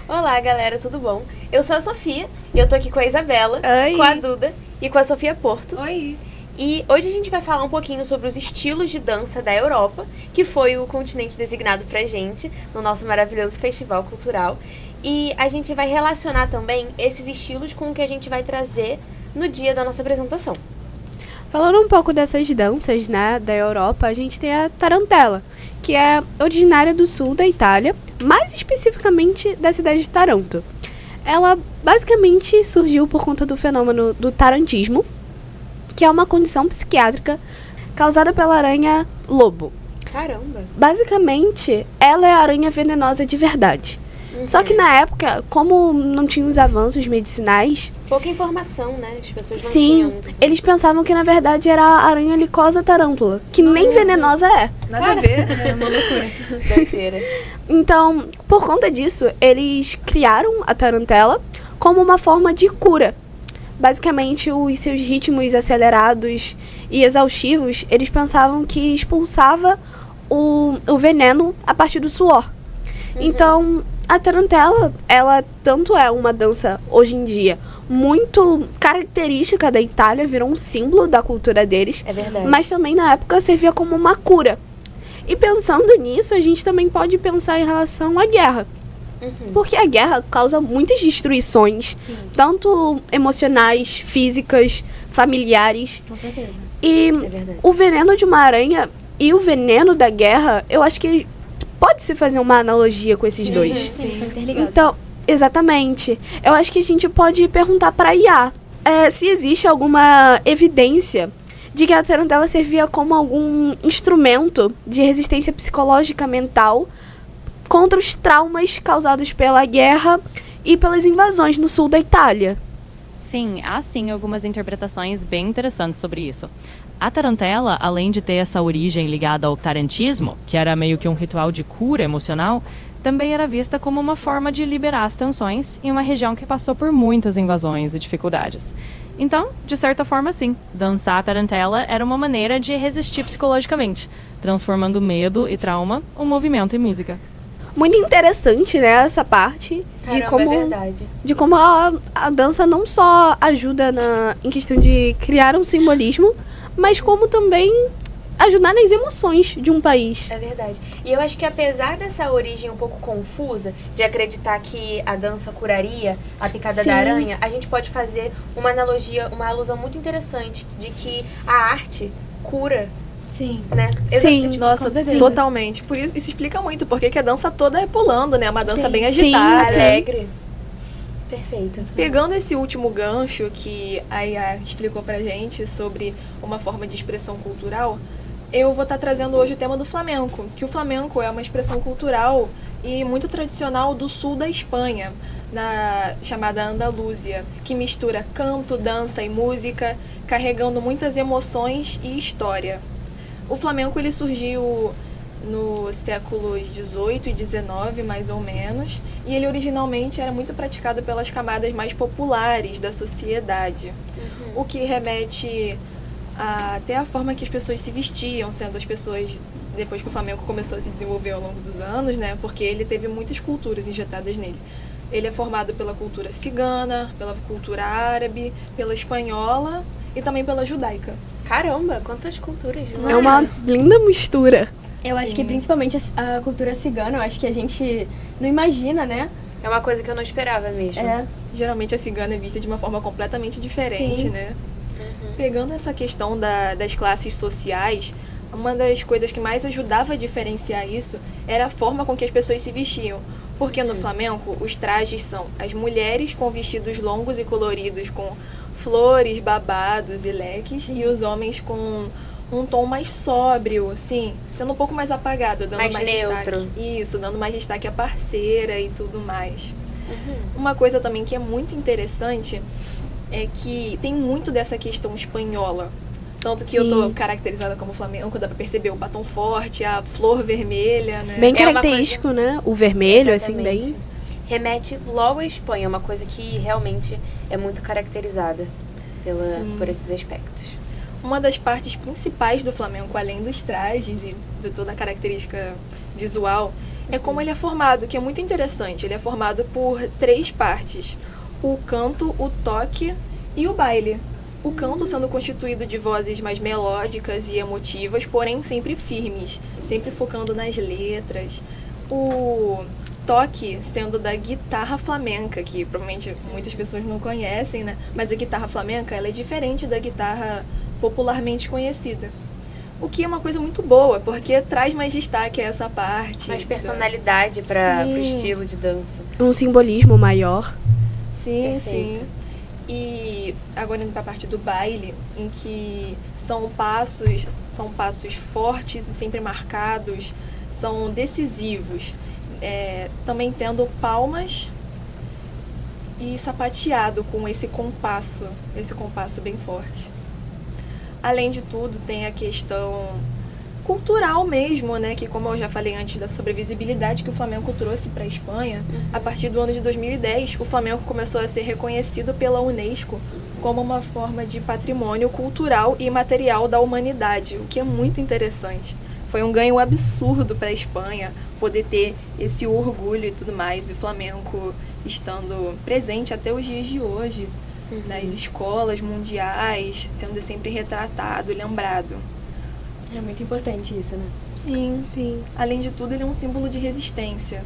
Olá, galera, tudo bom? Eu sou a Sofia e eu tô aqui com a Isabela, Oi. com a Duda e com a Sofia Porto. Oi! E hoje a gente vai falar um pouquinho sobre os estilos de dança da Europa, que foi o continente designado pra gente no nosso maravilhoso festival cultural. E a gente vai relacionar também esses estilos com o que a gente vai trazer no dia da nossa apresentação. Falando um pouco dessas danças, né, da Europa, a gente tem a tarantela, que é originária do sul da Itália, mais especificamente da cidade de Taranto. Ela basicamente surgiu por conta do fenômeno do tarantismo, que é uma condição psiquiátrica causada pela aranha lobo. Caramba! Basicamente, ela é a aranha venenosa de verdade. Só que na época, como não tinha os avanços medicinais, Pouca informação, né? As pessoas não sim, tinham muito. eles pensavam que na verdade era a aranha licosa tarântula, que nem venenosa é. Nada a ver, é uma loucura. Doideira. Então, por conta disso, eles criaram a tarantela como uma forma de cura. Basicamente, os seus ritmos acelerados e exaustivos, eles pensavam que expulsava o veneno a partir do suor. Então, a tarantela, ela tanto é uma dança, hoje em dia, muito característica da Itália, virou um símbolo da cultura deles, É verdade. mas também na época servia como uma cura. E pensando nisso, a gente também pode pensar em relação à guerra. Porque a guerra causa muitas destruições, Sim. tanto emocionais, físicas, familiares. Com certeza. E É verdade. o veneno de uma aranha e o veneno da guerra, eu acho que pode-se fazer uma analogia com esses dois. Sim, estão interligados. Então, exatamente. Eu acho que a gente pode perguntar para a IA se existe alguma evidência de que a tarantela servia como algum instrumento de resistência psicológica mental contra os traumas causados pela guerra e pelas invasões no sul da Itália. Sim, há sim algumas interpretações bem interessantes sobre isso. A tarantela, além de ter essa origem ligada ao tarantismo, que era meio que um ritual de cura emocional, também era vista como uma forma de liberar as tensões em uma região que passou por muitas invasões e dificuldades. Então, de certa forma, sim, dançar a tarantela era uma maneira de resistir psicologicamente, transformando medo e trauma em movimento e música. Muito interessante, né, essa parte Caramba, é verdade. de como a dança não só ajuda em questão de criar um simbolismo, mas como também ajudar nas emoções de um país. É verdade. E eu acho que apesar dessa origem um pouco confusa, de acreditar que a dança curaria a picada Sim. da aranha, a gente pode fazer uma analogia, uma alusão muito interessante de que a arte cura, Sim. né? Sim, Tipo, Nossa, com certeza. totalmente. Por isso explica muito porque que a dança toda é pulando, né? Uma dança Sim. bem Sim, agitada. Alegre. Perfeito. Pegando esse último gancho que a Ia explicou pra gente sobre uma forma de expressão cultural, eu vou estar trazendo hoje o tema do flamenco, que o flamenco é uma expressão cultural e muito tradicional do sul da Espanha, chamada Andalúzia, que mistura canto, dança e música, carregando muitas emoções e história. O flamenco ele surgiu no século XVIII e XIX, mais ou menos, e ele originalmente era muito praticado pelas camadas mais populares da sociedade, o que remete até a forma que as pessoas se vestiam, sendo as pessoas, depois que o flamenco começou a se desenvolver ao longo dos anos, né, porque ele teve muitas culturas injetadas nele. Ele é formado pela cultura cigana, pela cultura árabe, pela espanhola e também pela judaica. Caramba, quantas culturas, né? É uma linda mistura. Eu acho que principalmente a cultura cigana, eu acho que a gente não imagina, né? É uma coisa que eu não esperava mesmo. É, Geralmente a cigana é vista de uma forma completamente diferente, Sim. né? Pegando essa questão das classes sociais, uma das coisas que mais ajudava a diferenciar isso era a forma com que as pessoas se vestiam. Porque no flamenco, os trajes são as mulheres com vestidos longos e coloridos com flores, babados e leques, e os homens com um tom mais sóbrio, assim, sendo um pouco mais apagado, dando Mais mais neutro. destaque. Isso, dando mais destaque à parceira e tudo mais. Uma coisa também que é muito interessante é que tem muito dessa questão espanhola. Tanto que eu tô caracterizada como flamenco, dá pra perceber o batom forte, a flor vermelha, né? Bem É uma característico, né? O vermelho, assim, Exatamente. bem... Remete logo à Espanha, uma coisa que realmente é muito caracterizada por esses aspectos. Uma das partes principais do flamenco, além dos trajes e de toda a característica visual, é como ele é formado, que é muito interessante. Ele é formado por 3 partes: o canto, o toque e o baile. O canto sendo constituído de vozes mais melódicas e emotivas, porém sempre firmes, sempre focando nas letras. O toque sendo da guitarra flamenca, que provavelmente muitas pessoas não conhecem, né? Mas a guitarra flamenca, ela é diferente da guitarra popularmente conhecida. O que é uma coisa muito boa, porque traz mais destaque a essa parte. Mais personalidade para Sim. o estilo de dança. Um simbolismo maior. Sim, Perfeito. sim. E agora indo para a parte do baile, em que são passos fortes e sempre marcados, são decisivos. Também tendo palmas e sapateado com esse compasso bem forte. Além de tudo, tem a questão cultural mesmo, né? Que, como eu já falei antes, da sobrevisibilidade que o flamenco trouxe para a Espanha. A partir do ano de 2010, o flamenco começou a ser reconhecido pela Unesco como uma forma de patrimônio cultural e material da humanidade, o que é muito interessante. Foi um ganho absurdo para a Espanha poder ter esse orgulho e tudo mais, e o Flamengo estando presente até os dias de hoje, nas escolas mundiais, sendo sempre retratado e lembrado. É muito importante isso, né? Sim. Além de tudo, ele é um símbolo de resistência,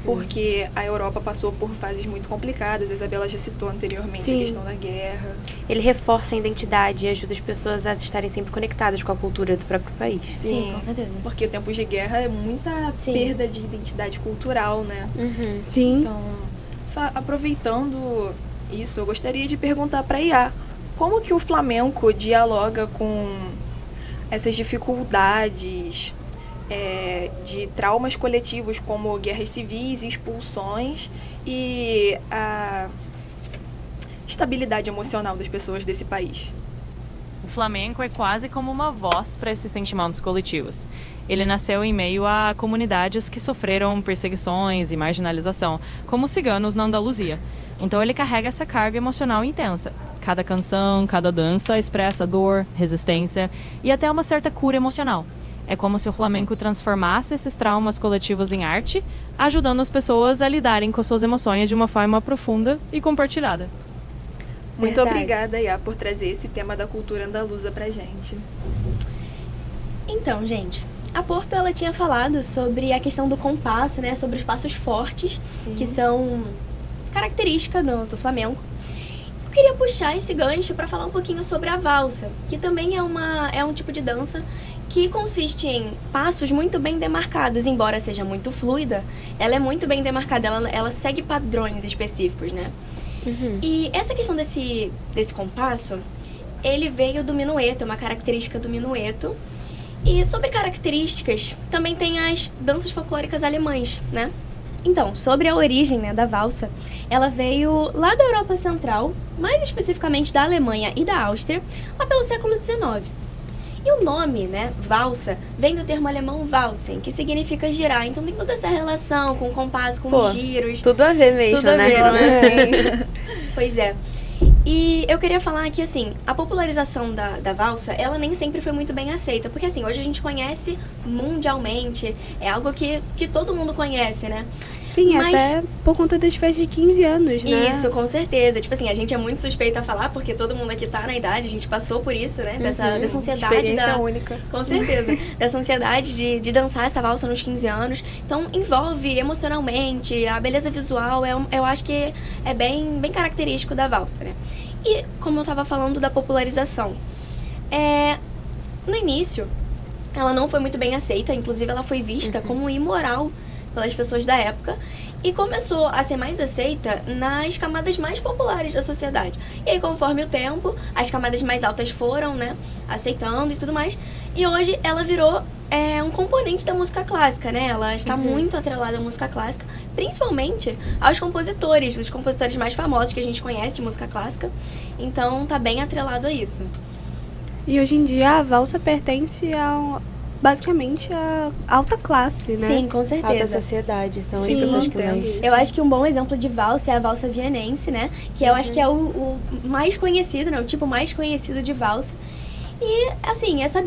porque a Europa passou por fases muito complicadas, a Isabela já citou anteriormente Sim. a questão da guerra. Ele reforça a identidade e ajuda as pessoas a estarem sempre conectadas com a cultura do próprio país. Sim, com certeza. Porque tempos de guerra é muita Sim. perda de identidade cultural, né? Sim. Então, aproveitando isso, eu gostaria de perguntar para a Iá, como que o flamenco dialoga com essas dificuldades de traumas coletivos como guerras civis e expulsões e a estabilidade emocional das pessoas desse país? O flamenco é quase como uma voz para esses sentimentos coletivos. Ele nasceu em meio a comunidades que sofreram perseguições e marginalização, como os ciganos na Andaluzia. Então ele carrega essa carga emocional intensa. Cada canção, cada dança expressa dor, resistência e até uma certa cura emocional. É como se o flamenco transformasse esses traumas coletivos em arte, ajudando as pessoas a lidarem com suas emoções de uma forma profunda e compartilhada. Muito Verdade. obrigada, Iá, por trazer esse tema da cultura andaluza pra gente. Então, gente, a Porto ela tinha falado sobre a questão do compasso, né? Sobre os passos fortes, que são característica do flamenco. Eu queria puxar esse gancho para falar um pouquinho sobre a valsa, que também é um tipo de dança que consiste em passos muito bem demarcados, embora seja muito fluida, ela é muito bem demarcada, ela segue padrões específicos, né? E essa questão desse compasso, ele veio do minueto, é uma característica do minueto. E sobre características, também tem as danças folclóricas alemãs, né? Então, sobre a origem, né, da valsa, ela veio lá da Europa Central, mais especificamente da Alemanha e da Áustria, lá pelo século XIX. E o nome, né, valsa, vem do termo alemão waltzen, que significa girar. Então tem toda essa relação com o compasso, com os giros. Tudo a ver mesmo, Tudo a né? ver, Não é né? assim? Pois é. E eu queria falar que, assim, a popularização da valsa, ela nem sempre foi muito bem aceita. Porque, assim, hoje a gente conhece mundialmente, é algo que todo mundo conhece, né? Sim, Mas- até por conta das festas de 15 anos, né? Isso, com certeza. Tipo assim, a gente é muito suspeita a falar, porque todo mundo aqui tá na idade, a gente passou por isso, né? Dessa ansiedade Experiência única. Com certeza. Dessa ansiedade de dançar essa valsa nos 15 anos. Então, envolve emocionalmente, a beleza visual, eu acho que é bem característico da valsa, né? E, como eu tava falando da popularização, no início, ela não foi muito bem aceita, inclusive ela foi vista como imoral pelas pessoas da época, e começou a ser mais aceita nas camadas mais populares da sociedade. E aí, conforme o tempo, as camadas mais altas foram, né, aceitando e tudo mais, e hoje ela virou um componente da música clássica, né? Ela está muito atrelada à música clássica, principalmente aos compositores, os compositores mais famosos que a gente conhece de música clássica, então tá bem atrelado a isso. E hoje em dia a valsa pertence basicamente à alta classe, né? Sim, com Alta certeza. sociedade, são Sim, as pessoas que entendo mais... isso. Eu acho que um bom exemplo de valsa é a valsa vienense, né? Que eu acho que é o mais conhecido, né? O tipo mais conhecido de valsa. E, assim, essa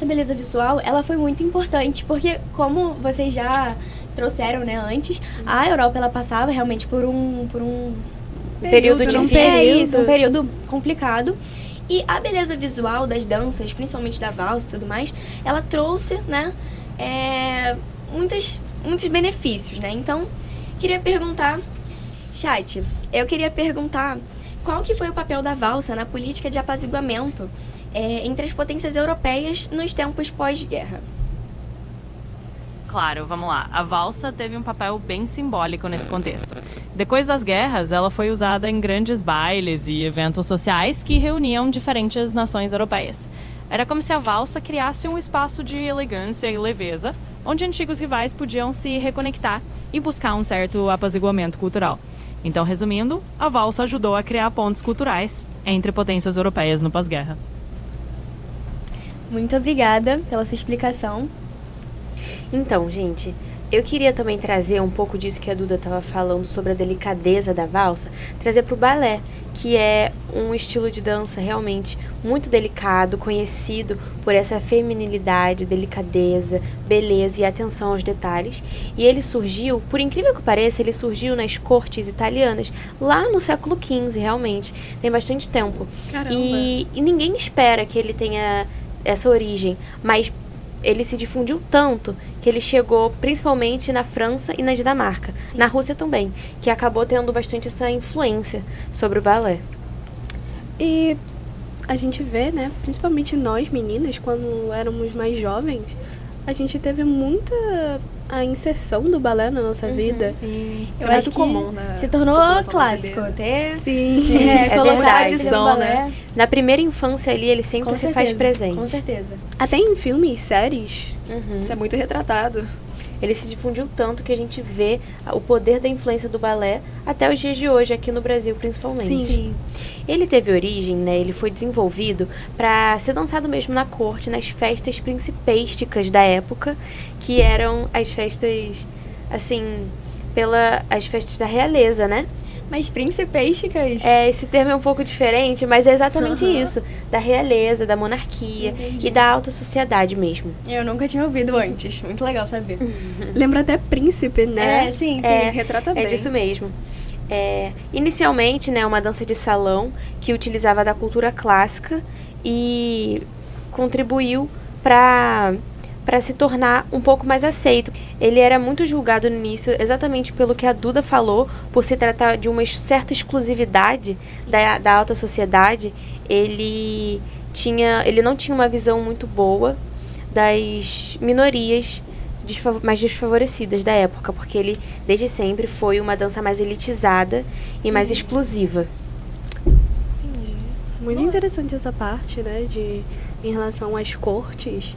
beleza visual, ela foi muito importante, porque como vocês já trouxeram, né, antes. A Europa, ela passava realmente por um Período difícil. Um período complicado. E a beleza visual das danças, principalmente da valsa e tudo mais, ela trouxe, né, muitos benefícios, né? Então, queria perguntar, chat, qual que foi o papel da valsa na política de apaziguamento entre as potências europeias nos tempos pós-guerra? Claro, vamos lá. A valsa teve um papel bem simbólico nesse contexto. Depois das guerras, ela foi usada em grandes bailes e eventos sociais que reuniam diferentes nações europeias. Era como se a valsa criasse um espaço de elegância e leveza, onde antigos rivais podiam se reconectar e buscar um certo apaziguamento cultural. Então, resumindo, a valsa ajudou a criar pontes culturais entre potências europeias no pós-guerra. Muito obrigada pela sua explicação. Então, gente, eu queria também trazer um pouco disso que a Duda estava falando sobre a delicadeza da valsa, trazer para o balé, que é um estilo de dança realmente muito delicado, conhecido por essa feminilidade, delicadeza, beleza e atenção aos detalhes. E ele surgiu, por incrível que pareça, ele surgiu nas cortes italianas, lá no século XV, realmente. Tem bastante tempo. Caramba. E ninguém espera que ele tenha essa origem, mas ele se difundiu tanto que ele chegou principalmente na França e na Dinamarca, na Rússia também, que acabou tendo bastante essa influência sobre o balé. E a gente vê, né, principalmente nós meninas, quando éramos mais jovens, a gente teve muita a inserção do balé na nossa vida. Sim, isso Eu é acho muito que comum na se tornou população clássico. brasileira. Até Sim. colocar verdade. a tradição, Né? balé. Na primeira infância ali, ele sempre Com se certeza, faz presente. com certeza. Até em filmes, séries. Isso é muito retratado. Ele se difundiu tanto que a gente vê o poder da influência do balé até os dias de hoje, aqui no Brasil principalmente. Sim. Ele teve origem, né? Ele foi desenvolvido para ser dançado mesmo na corte, nas festas principescas da época, que eram as festas, assim, as festas da realeza, né? Mas principescas? Esse termo é um pouco diferente, mas é exatamente isso. Da realeza, da monarquia e da alta sociedade mesmo. Eu nunca tinha ouvido antes. Muito legal saber. Lembra até Príncipe, né? Sim. Retrata bem. É disso mesmo. Inicialmente, né, uma dança de salão que utilizava da cultura clássica e contribuiu para se tornar um pouco mais aceito. Ele era muito julgado no início, exatamente pelo que a Duda falou, por se tratar de uma certa exclusividade da alta sociedade. Ele não tinha uma visão muito boa das minorias mais desfavorecidas da época, porque ele, desde sempre, foi uma dança mais elitizada e mais exclusiva. Muito interessante essa parte, né, em relação às cortes.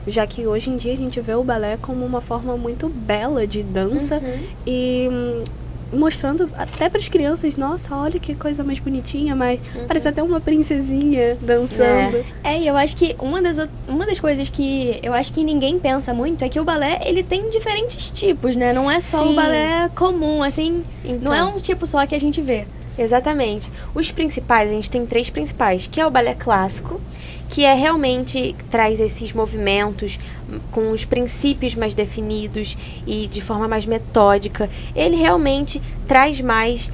Já que hoje em dia a gente vê o balé como uma forma muito bela de dança e mostrando até para as crianças, nossa, olha que coisa mais bonitinha, mas parece até uma princesinha dançando. E eu acho que uma das coisas que eu acho que ninguém pensa muito é que o balé, ele tem diferentes tipos, né? Não é só o balé comum, assim, não é um tipo só que a gente vê. Exatamente. Os principais, a gente tem 3 principais, que é o balé clássico, que realmente traz esses movimentos com os princípios mais definidos e de forma mais metódica. Ele realmente traz mais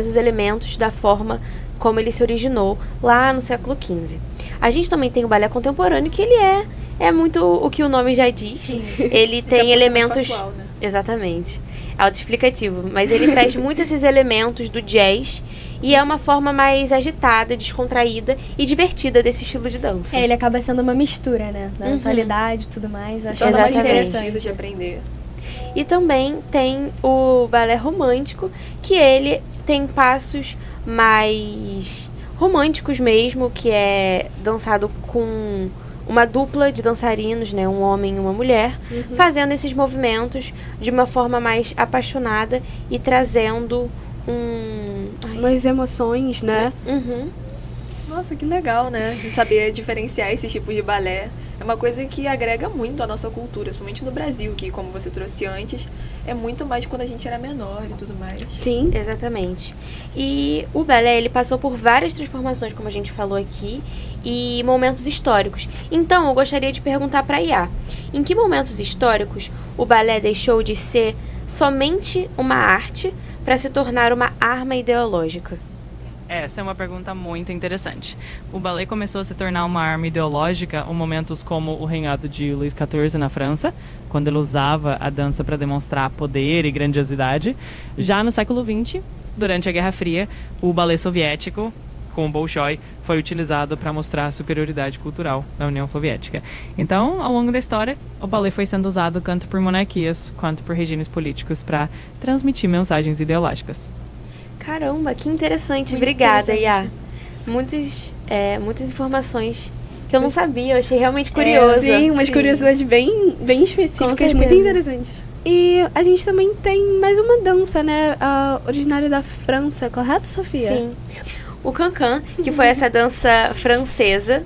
os elementos da forma como ele se originou lá no século XV. A gente também tem o balé contemporâneo, que ele é muito o que o nome já diz. Sim. Ele tem elementos... Atual, né? Exatamente. Autoexplicativo. Mas ele traz muito esses elementos do jazz e é uma forma mais agitada, descontraída e divertida desse estilo de dança. Ele acaba sendo uma mistura, né? Da atualidade e tudo mais. Acho Torna mais Exatamente. divertido de aprender. E também tem o balé romântico, que ele tem passos mais românticos mesmo, que é dançado com uma dupla de dançarinos, né, um homem e uma mulher, fazendo esses movimentos de uma forma mais apaixonada e trazendo Umas emoções, né? Nossa, que legal, né? Saber diferenciar esse tipo de balé. É uma coisa que agrega muito à nossa cultura, principalmente no Brasil, que, como você trouxe antes, é muito mais quando a gente era menor e tudo mais. Sim. Exatamente. E o balé, ele passou por várias transformações, como a gente falou aqui, e momentos históricos. Então, eu gostaria de perguntar para a Iá. Em que momentos históricos o balé deixou de ser somente uma arte para se tornar uma arma ideológica? Essa é uma pergunta muito interessante. O balé começou a se tornar uma arma ideológica em momentos como o reinado de Luís XIV na França, quando ele usava a dança para demonstrar poder e grandiosidade. Já no século XX, durante a Guerra Fria, o balé soviético, com o Bolshoi, foi utilizado para mostrar a superioridade cultural da União Soviética. Então, ao longo da história, o balé foi sendo usado tanto por monarquias quanto por regimes políticos para transmitir mensagens ideológicas. Caramba, que interessante. Muito Obrigada, interessante. Iá. Muitas informações que eu não sabia, eu achei realmente curiosa. Sim, umas curiosidades bem específicas, certeza. muito interessantes. E a gente também tem mais uma dança, né? Originária da França, correto, Sofia? Sim. O cancan, que foi essa dança francesa,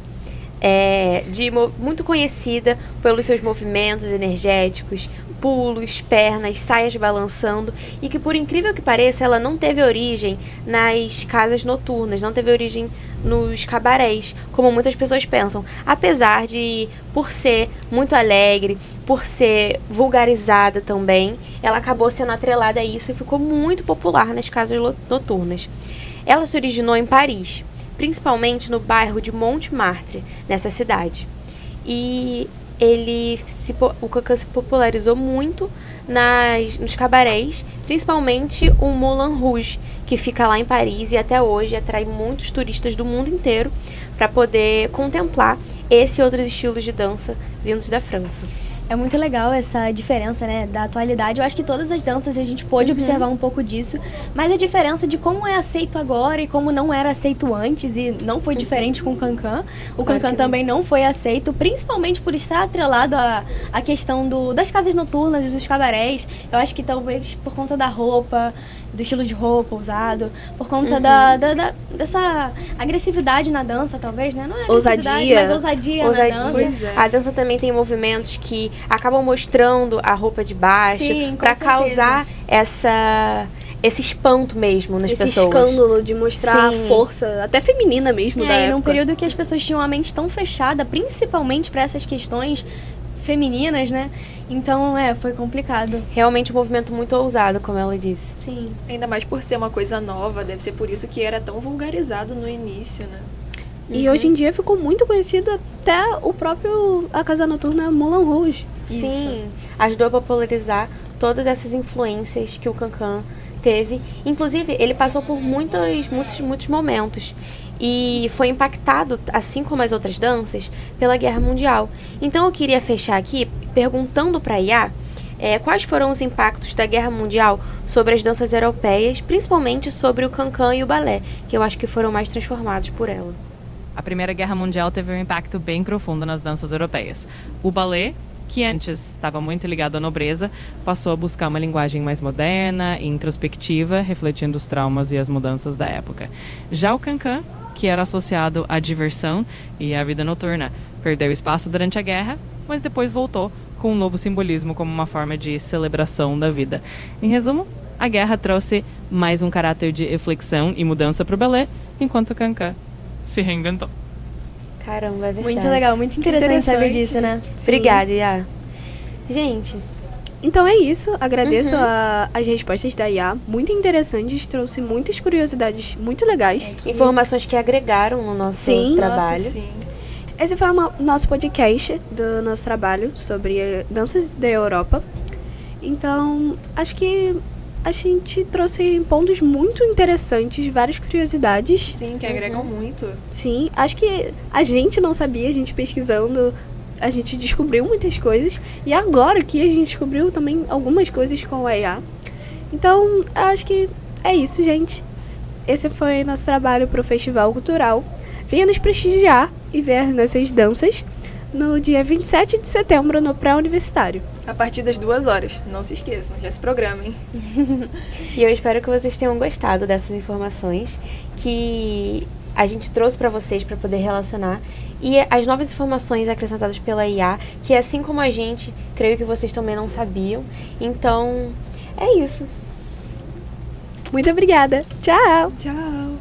muito conhecida pelos seus movimentos energéticos, pulos, pernas, saias balançando, e que, por incrível que pareça, ela não teve origem nas casas noturnas, não teve origem nos cabarés, como muitas pessoas pensam. Apesar de, por ser muito alegre, por ser vulgarizada também, ela acabou sendo atrelada a isso e ficou muito popular nas casas noturnas. Ela se originou em Paris, principalmente no bairro de Montmartre, nessa cidade. E o cancan se popularizou muito nos cabarés, principalmente o Moulin Rouge, que fica lá em Paris e até hoje atrai muitos turistas do mundo inteiro para poder contemplar esse e outros estilos de dança vindos da França. É muito legal essa diferença, né, da atualidade. Eu acho que todas as danças a gente pôde observar um pouco disso, mas a diferença de como é aceito agora e como não era aceito antes, e não foi diferente com o cancan. O cancan também não foi aceito, principalmente por estar atrelado à questão das casas noturnas, dos cabarés. Eu acho que talvez por conta da roupa, do estilo de roupa usado, por conta dessa agressividade na dança, talvez, né? Não é agressividade, mas ousadia na dança. Pois é. A dança também tem movimentos que acabam mostrando a roupa de baixo, Sim, para com certeza. causar esse espanto mesmo nas Esse pessoas. escândalo de mostrar Sim. a força, até feminina mesmo, da E num época. período que as pessoas tinham a mente tão fechada, principalmente para essas questões femininas, né? Então, foi complicado. Realmente um movimento muito ousado, como ela disse. Sim. Ainda mais por ser uma coisa nova, deve ser por isso que era tão vulgarizado no início, né? E hoje em dia ficou muito conhecido até a casa noturna Moulin Rouge. Sim, ajudou a popularizar todas essas influências que o cancan teve. Inclusive, ele passou por muitos momentos. E foi impactado, assim como as outras danças, pela Guerra Mundial. Então eu queria fechar aqui perguntando para a Iá quais foram os impactos da Guerra Mundial sobre as danças europeias, principalmente sobre o cancan e o balé, que eu acho que foram mais transformados por ela. A Primeira Guerra Mundial teve um impacto bem profundo nas danças europeias. O balé, que antes estava muito ligado à nobreza, passou a buscar uma linguagem mais moderna e introspectiva, refletindo os traumas e as mudanças da época. Já o cancan, que era associado à diversão e à vida noturna, perdeu espaço durante a guerra, mas depois voltou com um novo simbolismo como uma forma de celebração da vida. Em resumo, a guerra trouxe mais um caráter de reflexão e mudança para o balé, enquanto o cancan se reinventou. Caramba, é verdade. Muito legal, muito interessante saber disso, né? Obrigada, Iá. Gente, Então é isso, agradeço as respostas da IA, muito interessantes, trouxe muitas curiosidades muito legais. informações que agregaram no nosso trabalho. Nossa, sim. Esse foi o nosso podcast do nosso trabalho sobre danças da Europa. Então, acho que a gente trouxe pontos muito interessantes, várias curiosidades. Sim, que agregam muito. Sim, acho que a gente não sabia, a gente pesquisando, a gente descobriu muitas coisas. E agora que a gente descobriu também algumas coisas com a IA. Então, acho que é isso, gente. Esse foi nosso trabalho para o Festival Cultural. Venha nos prestigiar e ver nossas danças no dia 27 de setembro no Pré-Universitário. A partir das 2h. Não se esqueçam, já se programem. E eu espero que vocês tenham gostado dessas informações que a gente trouxe para vocês para poder relacionar. E as novas informações acrescentadas pela IA, que assim como a gente, creio que vocês também não sabiam. Então, é isso. Muito obrigada. Tchau! Tchau.